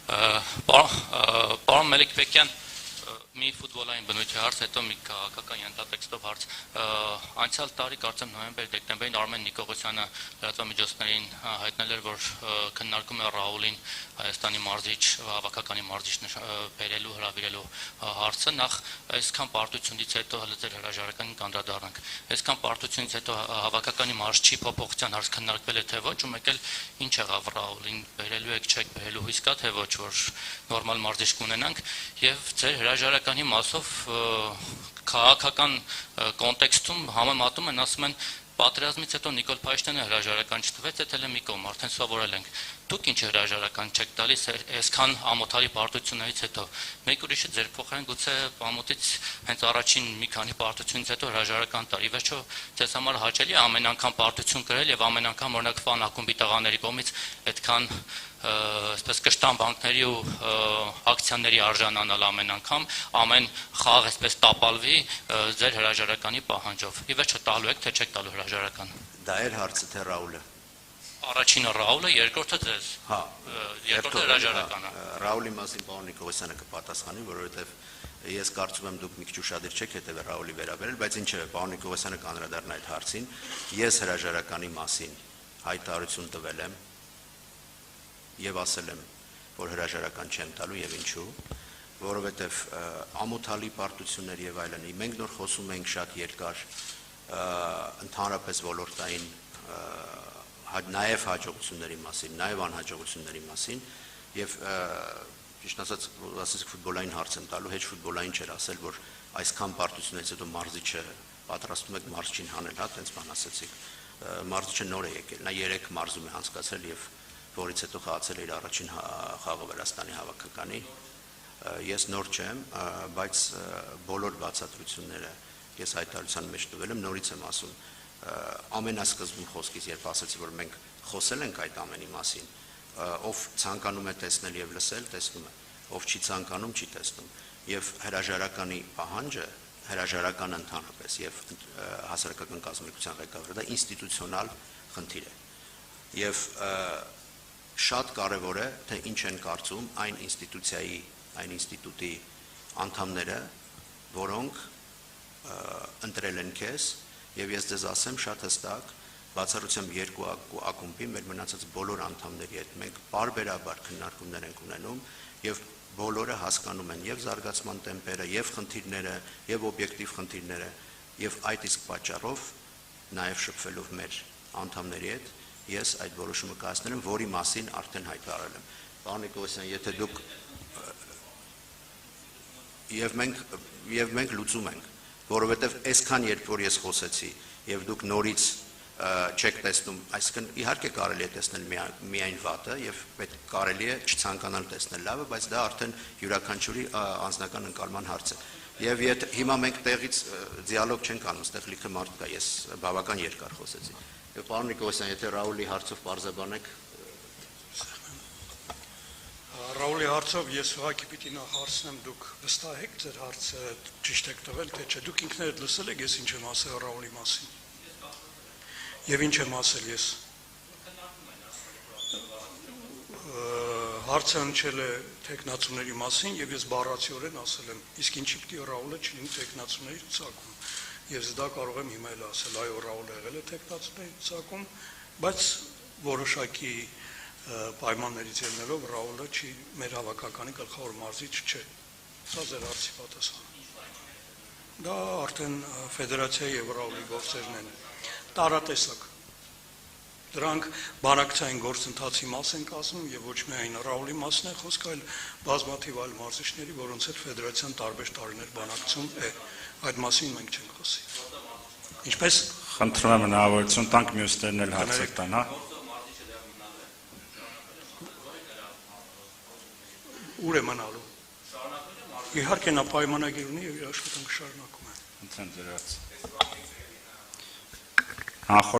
Պարոն Մելիքբեկյան, մի ֆուտբոլային բնույթի հարց, հետո մի քաղաքական ենթատեքստով հարց։ Անցյալ տարի կարծեմ նոյեմբեր-դեկտեմբերին Արմեն Նիկողոսյանը լրատվամիջոցներին հայտնել էր, որ քննարկում է Ռաուլին Հայաստանի մարզիչ, հավաքականի մարզիչ բերելու, հրավիրելու հարցը։ Նախ այսքան պարտությունից հետո հələ ձեր հրաժարականին կանդրադառնանք։ Այսքան պարտությունից հետո հավաքականի մարզչի փոփոխության հարց քննարկվել է թե ոչ, ու մեկ էլ ինչ եղավ Ռաուլին բերելու եք, չեք բերելու հույս կա թե ոչ, որ նորմալ մարզիչ կունենանք, եւ ձեր հրաժարականի մասով քաղաքական կոնտեքստում համեմատում են, ասում են պատերազմից հետո Նիկոլ Փաշինյանը հրաժարական չտվեց, դա էլ է մի կողմ, արդեն սովորել ենք։ Դուք ինչ հրաժարական չեք տալիս այսքան ամոթալի պարտություններից հետո։ Մեկ ուրիշը ձեր փոխարեն գուցե ամոթից հենց առաջին մի քանի պարտությունից հետո հրաժարական տար։ Ի վերջո ձեզ համար հաճելի է ամեն անգամ պարտություն կրել եւ ամեն անգամ օրինակ ֆան ակումբի տղաների կողմից այդքան այսպես կշտան բանկների ու ակցիաների արժանանալ ամեն անգամ, ամեն խաղ այսպես տապալվի ձեր հրաժարականի պահանջով։ Ի վերջո տալու եք թե չեք տալու հրաժարական։ Դա էր հարցը թե Ռաուլը։ Առաջինը Ռաուլը, երկրորդը ձեզ։ Հա, երկրորդը հրաժարականը։ Ռաուլի մասին պարոն Նիկողոսյանը կպատասխանի, որովհետև ես կարծում եմ դուք մի քիչ ուշադիր չեք հետևել Ռաուլի վերաբերել, բայց ինչ է, պարոն Նիկողոսյանը կանդրադառնա այդ հարցին։ Ես հրաժարականի մասին հայտարարություն տվել եմ եւ ասել եմ, որ հրաժարական չեմ տալու եւ ինչու, որովհետեւ ամոթալի պարտություններ եւ այլն։ Մենք նոր խոսում ենք շատ երկար ընդհանրապես ոլորտային նաեւ հաջողությունների մասին, նաեւ անհաջողությունների մասին եւ ճիշտ ասած ֆուտբոլային հարց եմ տալու, հեչ ֆուտբոլային չէր ասել, որ այսքան պարտություններից հետո մարզիչը պատրաստում եք մարզչին հանել, հա, տենց բան ասեցիք։ Մարզիչը նոր է եկել, նա 3 մարզում է անցկացրել եւ որից հետո խաղացել է իր առաջին խաղը Վրաստանի հավաքականի։ Ես նոր չեմ, բայց բոլոր բացատրությունները ես հայտարարության մեջ տվել եմ, նորից եմ ասում, ամենասկզբում խոսքից երբ ասացի, որ մենք խոսել ենք այդ ամենի մասին, ով ցանկանում է տեսնել եւ լսել, տեսնում է, ով չի ցանկանում, չի տեսնում, եւ հրաժարականի պահանջը, հրաժարականը ընդհանրապես եւ հասարակական կազմակերպության ղեկավարը դա ինստիտուցիոնալ խնդիր է։ Եվ շատ կարևոր է, թե ինչ են կարծում այն ինստիտուցիայի, այն ինստիտուտի անդամները, որոնք ընտրել են քեզ, եւ ես ձեզ ասեմ շատ հստակ, բացառությամբ 2 ակումբի մեր մնացած բոլոր անդամների հետ մենք բարբերաբար քննարկումներ ենք ունենում եւ բոլորը հասկանում են եւ զարգացման տեմպերը, եւ խնդիրները, եւ օբյեկտիվ խնդիրները, եւ այդ իսկ պատճառով նաեւ շփվելով մեր անդամների հետ ես այդ որոշումը կայացնել եմ, որի մասին արդեն հայտարարել եմ։ Պարոն Նիկողոսյան, եթե դուք եւ մենք լուծում ենք, որովհետեւ այսքան երբ որ ես խոսեցի եւ դուք նորից չեք տեսնում, այսինքն իհարկե կարելի է տեսնել միայն վատը եւ պետք կարելի է չցանկանալ տեսնել լավը, բայց դա արդեն յուրաքանչյուրի անձնական ընկալման հարց է։ Եվ եթե հիմա մենք տեղից դիալոգ չենք անում, այստեղ լիքը մարդ կա, ես բավական երկար խոսեցի։ Եվ պարոն Նիկողոսյան, եթե Ռաուլի հարցով պարզաբանեք։ Ռաուլի հարցով ես ուղղակի պիտի նա հարցնեմ, դուք վստահ եք ձեր հարցը ճիշտ եք տվել, թե չէ, դուք ինքներդ լսել եք ես ինչ եմ ասել Ռաուլի մասին։ Եվ ինչ եմ ասել ես։ Հարցը հնչել է տեխնացուների մասին եւ ես բառացիորեն ասել եմ, իսկ ինչի պիտի Ռաուլը չլինի տեխնացուների ցուցակում։ Ես դա կարող եմ հիմա էլ ասել, այո, Ռաուլը եղել է տեխնացուների ցուցակում, բայց որոշակի պայմաններից ելնելով Ռաուլը չի մեր հավաքականի գլխավոր մարզիչ չէ։ Սա ձեր հարցի պատասխանը։ Դա արդեն ֆեդերացիայի եւ Ռաուլի գործերն են։ Տարատեսակ։ Դրանք բանակցային գործընթացի մաս են կազմում եւ ոչ միայն Ռաուլի մասն է խոսքը, այլ բազմաթիվ այլ մարզիչների, որոնց հետ ֆեդերացիան տարբեր տարիներ բանակցում է։ Այդ մասին մենք չենք խոսի։ Ինչպես խնդրում եմ հնարավորություն տանք մյուսներն էլ հարցեր տան, հա։ Ուր է մնալու։ Իհարկե նա պայմանագիր ունի եւ իր աշխատանքը շարունակում է։ Ընդհանրապես